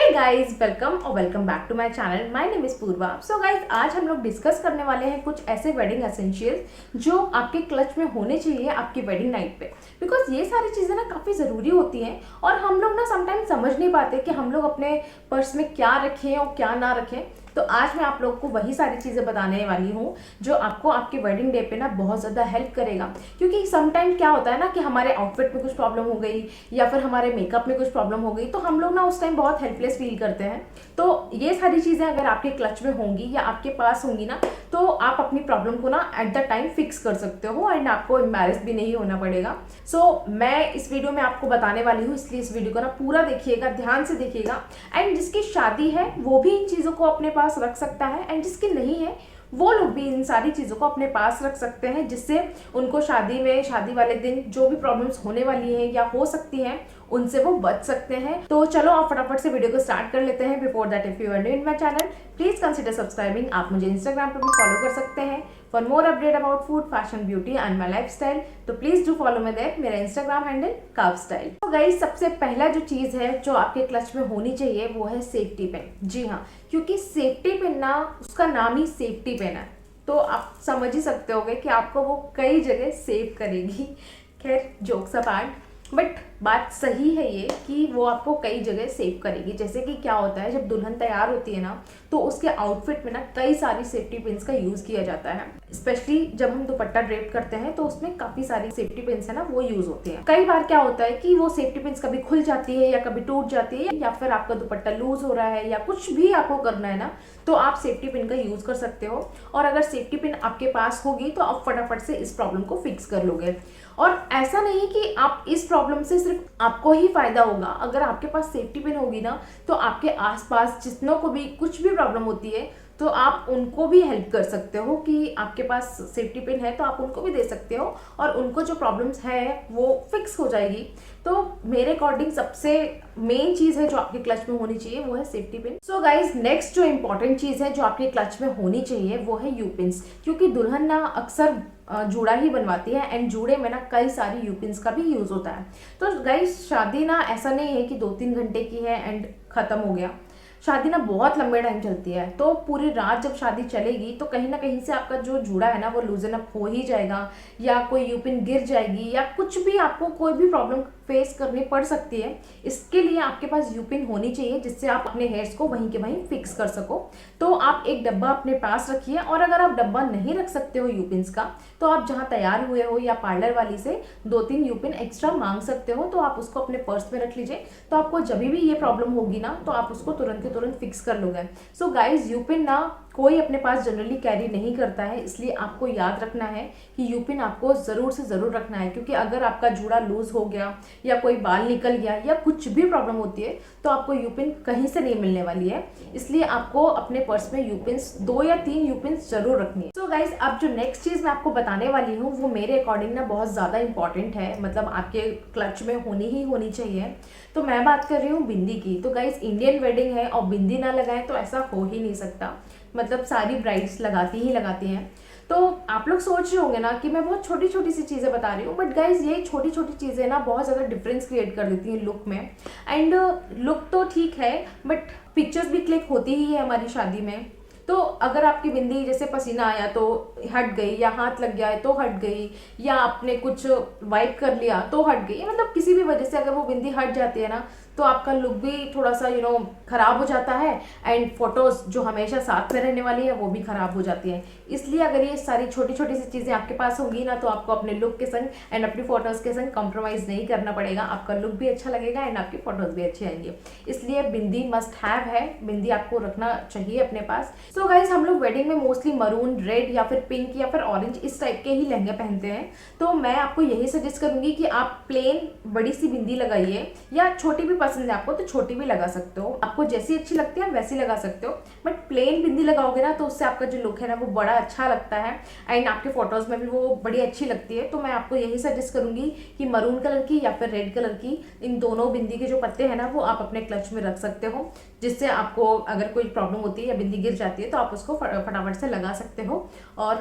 Hey guys, welcome back to my channel. My name is Purva. So guys, आज हम लोग discuss करने वाले हैं कुछ ऐसे वेडिंग एसेंशियल्स जो आपके क्लच में होने चाहिए आपकी वेडिंग नाइट पे। बिकॉज ये सारी चीज़ें ना काफ़ी ज़रूरी होती हैं और हम लोग ना समटाइम समझ नहीं पाते कि हम लोग अपने पर्स में क्या रखें और क्या ना रखें। तो आज मैं आप लोग को वही सारी चीज़ें बताने वाली हूँ जो आपको आपके वेडिंग डे पे ना बहुत ज़्यादा हेल्प करेगा। क्योंकि समटाइम क्या होता है ना कि हमारे आउटफिट में कुछ प्रॉब्लम हो गई या फिर हमारे मेकअप में कुछ प्रॉब्लम हो गई तो हम लोग ना उस टाइम बहुत हेल्पलेस फील करते हैं। तो ये सारी चीज़ें अगर आपके क्लच में होंगी या आपके पास होंगी ना तो आप अपनी प्रॉब्लम को ना एट द टाइम फिक्स कर सकते हो एंड आपको एम्बैरेस भी नहीं होना पड़ेगा। सो मैं इस वीडियो में आपको बताने वाली हूँ, इसलिए इस वीडियो को ना पूरा देखिएगा, ध्यान से देखिएगा। एंड जिसकी शादी है वो भी इन चीज़ों को अपने पास रख सकता है एंड जिसकी नहीं है वो लोग भी इन सारी चीज़ों को अपने पास रख सकते हैं, जिससे उनको शादी वाले दिन जो भी प्रॉब्लम्स होने वाली हैं या हो सकती हैं उनसे वो बच सकते हैं। तो चलो आप फटाफट से वीडियो को स्टार्ट कर लेते हैं। Before that, if you are new in my channel, please consider subscribing. आप मुझे इंस्टाग्राम पर भी फॉलो कर सकते हैं for more update about food, fashion, beauty and my life style. तो please do follow me there. मेरा इंस्टाग्राम हैंडल कर्व स्टाइल। तो गाइस, सबसे पहला जो चीज़ है जो आपके क्लच में होनी चाहिए वो है सेफ्टी पिन। जी हाँ, क्योंकि सेफ्टी पिन ना, उसका नाम ही सेफ्टी पिन है, तो आप समझ ही सकते होगे कि आपको वो कई जगह सेव करेगी। खैर, जोक्स अपार्ट, बट बात सही है ये कि वो आपको कई जगह सेव करेगी। जैसे कि क्या होता है, जब दुल्हन तैयार होती है ना तो उसके आउटफिट में ना कई सारी सेफ्टी पिन्स का यूज़ किया जाता है। स्पेशली जब हम दुपट्टा ड्रेप करते हैं तो उसमें काफ़ी सारी सेफ्टी पिन्स है ना वो यूज़ होती हैं। कई बार क्या होता है कि वो सेफ्टी पिन्स कभी खुल जाती है या कभी टूट जाती है या फिर आपका दुपट्टा लूज हो रहा है या कुछ भी आपको करना है ना तो आप सेफ्टी पिन का यूज़ कर सकते हो। और अगर सेफ्टी पिन आपके पास होगी तो आप फटाफट से इस प्रॉब्लम को फिक्स कर लोगे। और ऐसा नहीं कि आप इस प्रॉब्लम से सिर्फ आपको ही फायदा होगा। अगर आपके पास सेफ्टी पिन होगी ना तो आपके आसपास जितनों को भी कुछ भी प्रॉब्लम होती है तो आप उनको भी हेल्प कर सकते हो कि आपके पास सेफ्टी पिन है तो आप उनको भी दे सकते हो और उनको जो प्रॉब्लम्स है वो फिक्स हो जाएगी। तो मेरे अकॉर्डिंग सबसे मेन चीज़ है जो आपके क्लच में होनी चाहिए वो है safety pin. So guys, next जो इंपॉर्टेंट चीज़ है जो आपके क्लच में होनी चाहिए वो है यू पिन्स। क्योंकि दुल्हन ना अक्सर जूड़ा ही बनवाती है एंड जूड़े में ना कई सारी यूपिन्स का भी यूज़ होता है। तो गाइस, शादी ना ऐसा नहीं है कि 2-3 घंटे की है एंड ख़त्म हो गया। शादी ना बहुत लंबे टाइम चलती है, तो पूरी रात जब शादी चलेगी तो कहीं ना कहीं से आपका जो जूड़ा है ना वो लूजन अप हो ही जाएगा या कोई यूपिन गिर जाएगी या कुछ भी आपको कोई भी प्रॉब्लम फेस करनी पड़ सकती है। इसके लिए आपके पास यूपिन होनी चाहिए जिससे आप अपने हेयर्स को वहीं के वहीं फिक्स कर सको। तो आप एक डब्बा अपने पास रखिए और अगर आप डब्बा नहीं रख सकते हो यूपिन्स का तो आप जहाँ तैयार हुए हो या पार्लर वाली से 2-3 यूपिन एक्स्ट्रा मांग सकते हो, तो आप उसको अपने पर्स में रख लीजिए। तो आपको जब भी ये प्रॉब्लम होगी ना तो आप उसको तुरंत के तुरंत फिक्स कर लोगे। सो गाइज, यूपिन ना कोई अपने पास जनरली कैरी नहीं करता है, इसलिए आपको याद रखना है कि यूपिन आपको ज़रूर से ज़रूर रखना है। क्योंकि अगर आपका जूड़ा लूज हो गया या कोई बाल निकल गया या कुछ भी प्रॉब्लम होती है तो आपको यूपिन कहीं से नहीं मिलने वाली है। इसलिए आपको अपने पर्स में यूपिन्स 2 या 3 यूपिन्स जरूर रखनी है। सो गाइज, अब जो नेक्स्ट चीज़ मैं आपको बताने वाली हूँ वो मेरे अकॉर्डिंग ना बहुत ज़्यादा इंपॉर्टेंट है, मतलब आपके क्लच में होनी चाहिए। तो मैं बात कर रही हूँ बिंदी की। तो गाइज, इंडियन वेडिंग है और बिंदी ना लगाएं तो ऐसा हो ही नहीं सकता। मतलब सारी ब्राइड्स लगाती हैं। तो आप लोग सोच रहे होंगे ना कि मैं बहुत छोटी छोटी सी चीज़ें बता रही हूँ, बट गाइज ये छोटी छोटी चीज़ें ना बहुत ज़्यादा डिफरेंस क्रिएट कर देती हैं लुक में। एंड लुक तो ठीक है बट पिक्चर्स भी क्लिक होती ही है हमारी शादी में। तो अगर आपकी बिंदी जैसे पसीना आया तो हट गई या हाथ लग गया है तो हट गई या आपने कुछ वाइप कर लिया तो हट गई, मतलब किसी भी वजह से अगर वो बिंदी हट जाती है ना तो आपका लुक भी थोड़ा सा खराब हो जाता है एंड फोटोज जो हमेशा साथ में रहने वाली है वो भी खराब हो जाती है। इसलिए अगर ये सारी छोटी छोटी सी चीज़ें आपके पास होंगी ना तो आपको अपने लुक के संग एंड अपनी फोटोज के संग कॉम्प्रोमाइज़ नहीं करना पड़ेगा। आपका लुक भी अच्छा लगेगा एंड आपकी फोटोज भी अच्छी आएंगी। इसलिए बिंदी मस्ट हैव है, बिंदी आपको रखना चाहिए अपने पास। सो गाइज, हम लोग वेडिंग में मोस्टली मरून, रेड या फिर पिंक या फिर ऑरेंज इस टाइप के ही लहंगे पहनते हैं। तो मैं आपको यही सजेस्ट करूंगी कि आप प्लेन बड़ी सी बिंदी लगाइए या छोटी भी पसंद है आपको तो छोटी भी लगा सकते हो, आपको जैसी अच्छी लगती है वैसी लगा सकते हो। बट प्लेन बिंदी लगाओगे ना तो उससे आपका जो लुक है ना वो बड़ा अच्छा लगता है एंड आपके फोटोज में भी वो बड़ी अच्छी लगती है। तो मैं आपको यही सजेस्ट करूंगी कि मरून कलर की या फिर रेड कलर की इन दोनों बिंदी के जो पत्ते हैं ना वो आप अपने क्लच में रख सकते हो, जिससे आपको अगर कोई प्रॉब्लम होती है या बिंदी गिर जाती है तो आप उसको फटाफट से लगा सकते हो और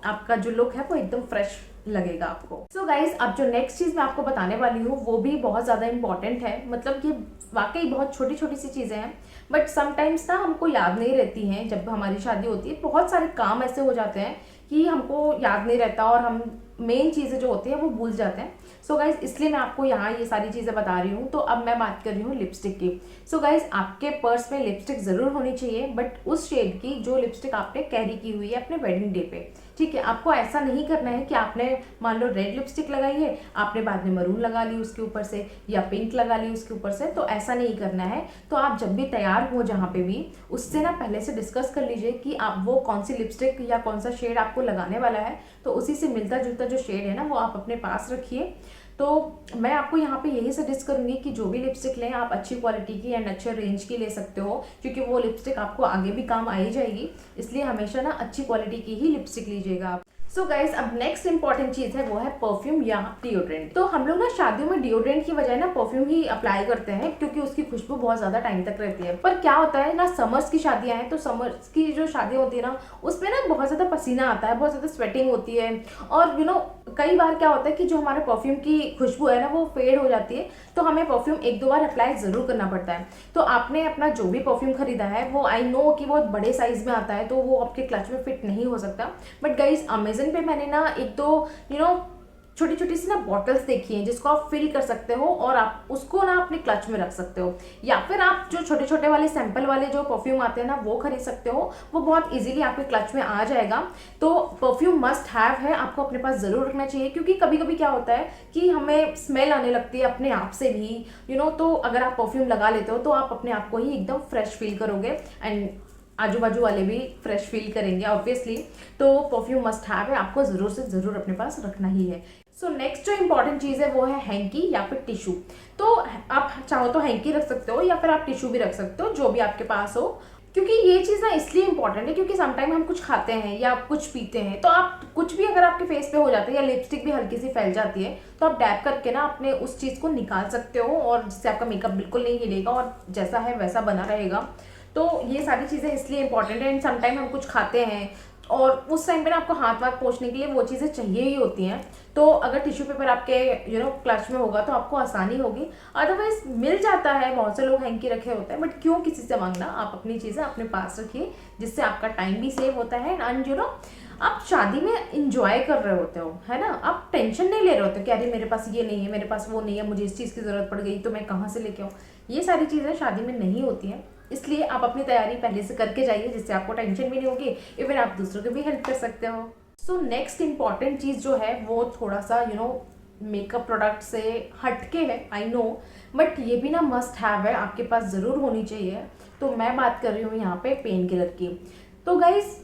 आपका जो लुक है वो एकदम फ्रेश लगेगा आपको। सो गाइज, अब जो नेक्स्ट चीज़ मैं आपको बताने वाली हूँ वो भी बहुत ज़्यादा इंपॉर्टेंट है। मतलब ये वाकई बहुत छोटी छोटी सी चीज़ें हैं, बट समटाइम्स ना हमको याद नहीं रहती हैं। जब हमारी शादी होती है बहुत सारे काम ऐसे हो जाते हैं कि हमको याद नहीं रहता और हम मेन चीज़ें जो होती हैं वो भूल जाते हैं। सो गाइज, इसलिए मैं आपको यहाँ ये सारी चीज़ें बता रही हूँ। तो अब मैं बात कर रही हूँ लिपस्टिक की। सो गाइज, आपके पर्स में लिपस्टिक ज़रूर होनी चाहिए, बट उस शेड की जो लिपस्टिक आपने कैरी की हुई है अपने वेडिंग डे पे। ठीक है, आपको ऐसा नहीं करना है कि आपने मान लो रेड लिपस्टिक लगाई है, आपने बाद में मरून लगा ली उसके ऊपर से या पिंक लगा ली उसके ऊपर से, तो ऐसा नहीं करना है। तो आप जब भी तैयार हो जहाँ पे भी, उससे ना पहले से डिस्कस कर लीजिए कि आप वो कौन सी लिपस्टिक या कौन सा शेड आपको लगाने वाला है। तो उसी से मिलता जुलता जो शेड है ना वो आप अपने पास रखिए। तो मैं आपको यहाँ पे यही सजेस्ट करूंगी कि जो भी लिपस्टिक लें आप अच्छी क्वालिटी की एंड अच्छे रेंज की ले सकते हो, क्योंकि वो लिपस्टिक आपको आगे भी काम आ ही जाएगी। इसलिए हमेशा ना अच्छी क्वालिटी की ही लिपस्टिक लीजिएगा आप। सो गाइज, अब नेक्स्ट इंपॉर्टेंट चीज़ है वो है परफ्यूम या डिओड्रेंट। तो हम लोग ना शादियों में डिओड्रेंट की बजाय ना परफ्यूम ही अप्लाई करते हैं, क्योंकि उसकी खुशबू बहुत ज़्यादा टाइम तक रहती है। पर क्या होता है ना, समर्स की शादियां हैं, तो समर्स की जो शादी होती है ना उसमें ना बहुत ज़्यादा पसीना आता है, बहुत ज़्यादा स्वेटिंग होती है। और कई बार क्या होता है कि जो हमारे परफ्यूम की खुशबू है ना वो फेड हो जाती है, तो हमें परफ्यूम एक दो बार अप्लाई ज़रूर करना पड़ता है। तो आपने अपना जो भी परफ्यूम खरीदा है वो आई नो कि बहुत बड़े साइज में आता है, तो वो आपके क्लच में फिट नहीं हो सकता। बट गाइज, अमेजन पे मैंने ना एक तो छोटी छोटी सी ना बॉटल्स देखी हैं जिसको आप फिल कर सकते हो और आप उसको ना अपने क्लच में रख सकते हो, या फिर आप जो छोटे छोटे वाले सैंपल वाले जो परफ्यूम आते हैं ना वो खरीद सकते हो। वो बहुत इजीली आपके क्लच में आ जाएगा। तो परफ्यूम मस्ट हैव है, आपको अपने पास ज़रूर रखना चाहिए, क्योंकि कभी कभी क्या होता है कि हमें स्मेल आने लगती है अपने आप से भी तो अगर आप परफ्यूम लगा लेते हो तो आप अपने आप को ही एकदम फ्रेश फील करोगे एंड आजू बाजू वाले भी फ्रेश फील करेंगे ऑब्वियसली। तो परफ्यूम मस्ट हैव है, आपको ज़रूर से ज़रूर अपने पास रखना ही है। सो नेक्स्ट जो इंपॉर्टेंट चीज़ है वो है हैंकी या फिर टिश्यू। तो आप चाहो तो हैंकी रख सकते हो या फिर आप टिश्यू भी रख सकते हो, जो भी आपके पास हो। क्योंकि ये चीज़ ना इसलिए इंपॉर्टेंट है क्योंकि समटाइम हम कुछ खाते हैं या कुछ पीते हैं, तो आप कुछ भी अगर आपके फेस पे हो जाता है या लिपस्टिक भी हल्की सी फैल जाती है, तो आप डैप करके ना अपने उस चीज़ को निकाल सकते हो, और जिससे आपका मेकअप बिल्कुल नहीं हिलेगा और जैसा है वैसा बना रहेगा। तो ये सारी चीज़ें इसलिए इंपॉर्टेंट है। एंड समटाइम हम कुछ खाते हैं और उस टाइम पे ना आपको हाथ वाथ पोंछने के लिए वो चीज़ें चाहिए ही होती हैं। तो अगर टिश्यू पेपर आपके क्लच में होगा तो आपको आसानी होगी। अदरवाइज मिल जाता है, बहुत से लोग हैंकी रखे होते हैं, बट क्यों किसी से मांगना, आप अपनी चीज़ें अपने पास रखिए, जिससे आपका टाइम भी सेव होता है एंड आप शादी में इंजॉय कर रहे होते हो, है ना। आप टेंशन नहीं ले रहे होते कि अरे मेरे पास ये नहीं है, मेरे पास वो नहीं है, मुझे इस चीज़ की ज़रूरत पड़ गई तो मैं कहाँ से लेके आऊँ। ये सारी चीज़ें शादी में नहीं होती हैं, इसलिए आप अपनी तैयारी पहले से करके जाइए, जिससे आपको टेंशन भी नहीं होगी, इवन आप दूसरों की भी हेल्प कर सकते हो। सो नेक्स्ट इंपॉर्टेंट चीज़ जो है वो थोड़ा सा मेकअप प्रोडक्ट से हटके है, आई नो, बट ये भी ना मस्ट हैव है, आपके पास ज़रूर होनी चाहिए। तो मैं बात कर रही हूँ यहाँ पे पेन किलर की। तो गाइज,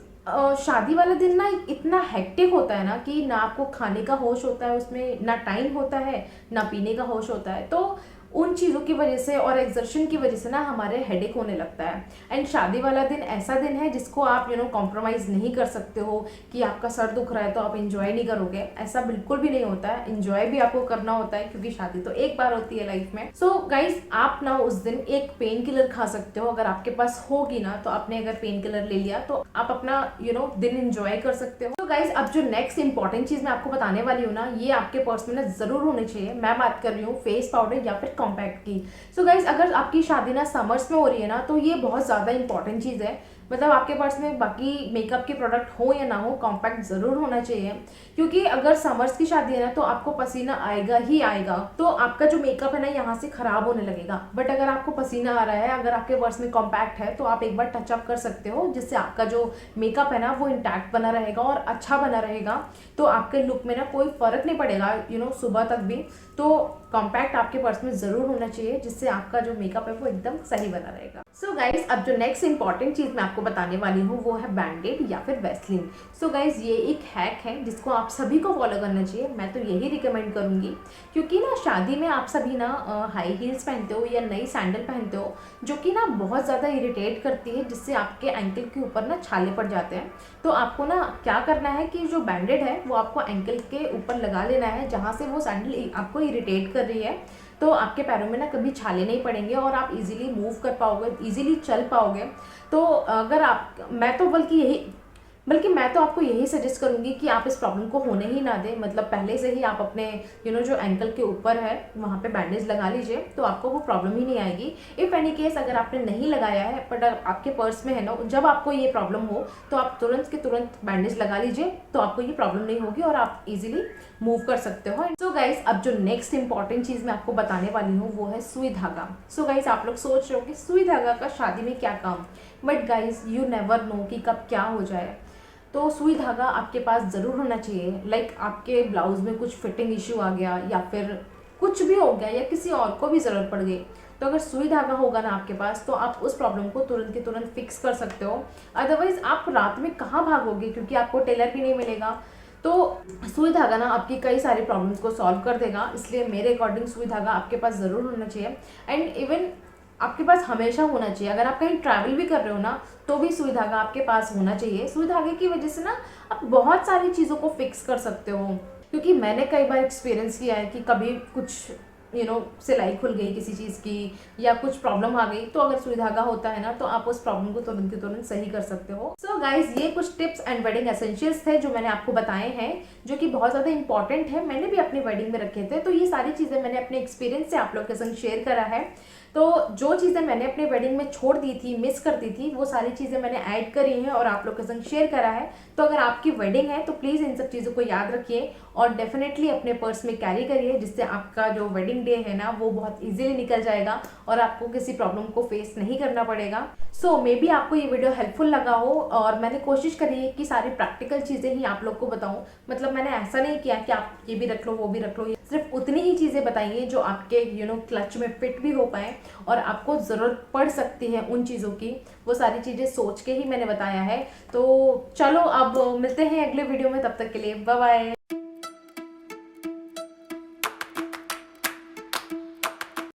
शादी वाला दिन ना इतना हेक्टिक होता है ना कि ना आपको खाने का होश होता है, उसमें ना टाइम होता है ना पीने का होश होता है। तो उन चीज़ों की वजह से और एक्सर्शन की वजह से ना हमारे हेडेक होने लगता है। एंड शादी वाला दिन ऐसा दिन है जिसको आप कॉम्प्रोमाइज़ नहीं कर सकते हो कि आपका सर दुख रहा है तो आप इंजॉय नहीं करोगे, ऐसा बिल्कुल भी नहीं होता है। इंजॉय भी आपको करना होता है, क्योंकि शादी तो एक बार होती है लाइफ में। सो गाइज, आप ना उस दिन एक पेन किलर खा सकते हो, अगर आपके पास होगी ना, तो आपने अगर पेन किलर ले लिया तो आप अपना दिन इंजॉय कर सकते हो। तो गाइज, अब जो नेक्स्ट इंपॉर्टेंट चीज़ मैं आपको बताने वाली हूँ ना, ये आपके पर्स में ना ज़रूर होनी चाहिए। मैं बात कर रही हूँ फेस पाउडर या फिर कॉम्पैक्ट की। सो गाइज, अगर आपकी शादी ना समर्स में हो रही है ना, तो ये बहुत ज़्यादा इंपॉर्टेंट चीज़ है। मतलब आपके पास में बाकी मेकअप के प्रोडक्ट हो या ना हो, कॉम्पैक्ट ज़रूर होना चाहिए, क्योंकि अगर समर्स की शादी है ना तो आपको पसीना आएगा ही आएगा, तो आपका जो मेकअप है ना यहाँ से ख़राब होने लगेगा। बट अगर आपको पसीना आ रहा है, अगर आपके पर्स में कॉम्पैक्ट है, तो आप एक बार टचअप कर सकते हो, जिससे आपका जो मेकअप है ना वो इंटैक्ट बना रहेगा और अच्छा बना रहेगा। तो आपके लुक में ना कोई फ़र्क नहीं पड़ेगा सुबह तक भी। तो कॉम्पैक्ट आपके पर्स में ज़रूर होना चाहिए, जिससे आपका जो मेकअप है वो एकदम सही बना रहेगा। सो गाइज, अब जो नेक्स्ट इंपॉर्टेंट चीज़ मैं आपको बताने वाली हूँ वो है बैंडेड या फिर वैसलीन। सो गाइज, ये एक हैक है जिसको आप सभी को फॉलो करना चाहिए। मैं तो यही रिकमेंड करूँगी, क्योंकि ना शादी में आप सभी ना हाई हील्स पहनते हो या नई सैंडल पहनते हो, जो कि ना बहुत ज़्यादा इरिटेट करती है, जिससे आपके एंकल के ऊपर ना छाले पड़ जाते हैं। तो आपको ना क्या करना है कि जो बैंडेड है वो आपको एंकल के ऊपर लगा लेना है, जहाँ से वो सैंडल आपको इरिटेट कर रही है। तो आपके पैरों में ना कभी छाले नहीं पड़ेंगे और आप इजीली मूव कर पाओगे, इजीली चल पाओगे। तो अगर आप, मैं तो बल्कि बल्कि मैं तो आपको यही सजेस्ट करूँगी कि आप इस प्रॉब्लम को होने ही ना दें। मतलब पहले से ही आप अपने जो एंकल के ऊपर है वहाँ पे बैंडेज लगा लीजिए, तो आपको वो प्रॉब्लम ही नहीं आएगी। इफ़ एनी केस अगर आपने नहीं लगाया है बट आपके पर्स में है ना, जब आपको ये प्रॉब्लम हो तो आप तुरंत के तुरंत बैंडेज लगा लीजिए, तो आपको ये प्रॉब्लम नहीं होगी और आप इजीली मूव कर सकते हो। सो गाइस, अब जो नेक्स्ट इंपॉर्टेंट चीज़ मैं आपको बताने वाली हूँ वो है सुई धागा। सो गाइस, आप लोग सोच रहे हो कि सुई धागा का शादी में क्या काम, but guys you never know कि कब क्या हो जाए। तो सुई धागा आपके पास ज़रूर होना चाहिए। लाइक आपके ब्लाउज में कुछ फिटिंग इश्यू आ गया या फिर कुछ भी हो गया या किसी और को भी ज़रूरत पड़ गई, तो अगर सुई धागा होगा ना आपके पास, तो आप उस प्रॉब्लम को तुरंत के तुरंत फिक्स कर सकते हो। अदरवाइज आप रात में कहाँ भागोगे, क्योंकि आपको टेलर भी नहीं मिलेगा। तो सुई धागा ना आपकी कई सारी प्रॉब्लम्स को सॉल्व कर देगा, इसलिए मेरे अकॉर्डिंग सुई धागा आपके पास ज़रूर होना चाहिए। एंड इवन आपके पास हमेशा होना चाहिए। अगर आप कहीं ट्रैवल भी कर रहे हो ना, तो भी सुई धागा आपके पास होना चाहिए। सुई धागे की वजह से ना आप बहुत सारी चीज़ों को फिक्स कर सकते हो। क्योंकि मैंने कई बार एक्सपीरियंस किया है कि कभी कुछ सिलाई खुल गई किसी चीज़ की या कुछ प्रॉब्लम आ गई, तो अगर सुई धागा होता है ना, तो आप उस प्रॉब्लम को तुरंत के तुरंत सही कर सकते हो। सो गाइज, ये कुछ टिप्स एंड वेडिंग एसेंशियल्स थे जो मैंने आपको बताए हैं, जो कि बहुत ज़्यादा इंपॉर्टेंट है। मैंने भी अपनी वेडिंग में रखे थे, तो ये सारी चीज़ें मैंने अपने एक्सपीरियंस से आप लोग के संग शेयर करा है। तो जो चीज़ें मैंने अपने वेडिंग में छोड़ दी थी, मिस करती थी, वो सारी चीज़ें मैंने ऐड करी हैं और आप लोग के संग शेयर करा है। तो अगर आपकी वेडिंग है तो प्लीज़ इन सब चीज़ों को याद रखिए और डेफिनेटली अपने पर्स में कैरी करिए, जिससे आपका जो वेडिंग डे है ना वो बहुत इजीली निकल जाएगा और आपको किसी प्रॉब्लम को फेस नहीं करना पड़ेगा। सो मे बी आपको ये वीडियो हेल्पफुल लगा हो और मैंने कोशिश करी है कि सारी प्रैक्टिकल चीज़ें ही आप लोग को बताऊं। मतलब मैंने ऐसा नहीं किया कि आप ये भी रख लो वो भी रख लो, सिर्फ उतनी ही चीज़ें बताइए जो आपके क्लच में फिट भी हो पाए और आपको ज़रूरत पड़ सकती है उन चीज़ों की। वो सारी चीज़ें सोच के ही मैंने बताया है। तो चलो अब मिलते हैं अगले वीडियो में, तब तक के लिए बाय बाय।